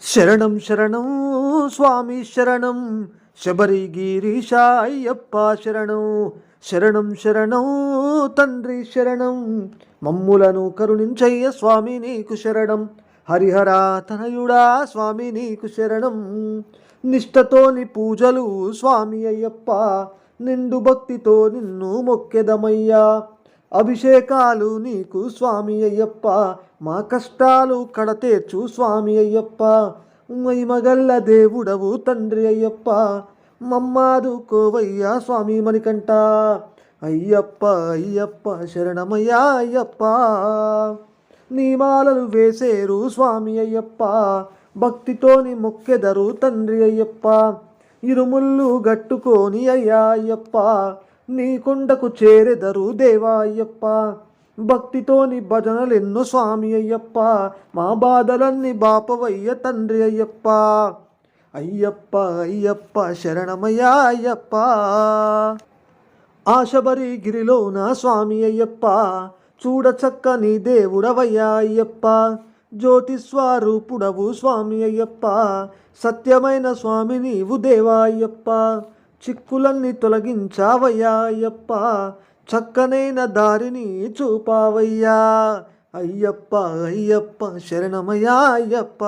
శరణం శరణం స్వామి శరణం శబరిగిరీశ అయ్యప్ప శరణం శరణం శరణం తండ్రి శరణం మమ్ములను కరుణించయ్య స్వామి నీకు శరణం హరిహర తనయుడా స్వామి నీకు శరణం నిష్టతోని పూజలు స్వామి అయ్యప్ప నిండు భక్తితో నిన్ను మొక్కెదమయ్యా అభిషేకాలు నీకు స్వామి అయ్యప్ప మా కష్టాలు కడతేర్చు స్వామి అయ్యప్ప మహిమగల్ల దేవుడవు తండ్రి అయ్యప్ప మమ్మాదుకోవయ్యా స్వామి మణికంఠ అయ్యప్ప అయ్యప్ప శరణమయ్యా అయ్యప్ప నీ మాలలు వేసేరు స్వామి అయ్యప్ప భక్తితోని మొక్కెదరు తండ్రి అయ్యప్ప ఇరుముళ్ళు గట్టుకొని అయ్యా అయ్యప్ప నీ కొండకు చేరెదరు దేవా అయ్యప్ప భక్తితోని భజనలెన్ను స్వామి అయ్యప్ప మా బాధలన్నీ బాపవయ్య తండ్రి అయ్యప్ప అయ్యప్ప అయ్యప్ప శరణమయ్యా అయ్యప్ప ఆశబరి గిరిలోన స్వామి అయ్యప్ప చూడ చక్కని దేవుడవయ్యా అయ్యప్ప జ్యోతిస్వరూపుడవు స్వామి అయ్యప్ప సత్యమైన స్వామి నీవు దేవా అయ్యప్ప చిక్కులన్నీ తొలగించావయ్యా అయ్యప్ప చక్కనైన దారిని చూపావయ్యా అయ్యప్ప అయ్యప్ప శరణమయ్యా అయ్యప్ప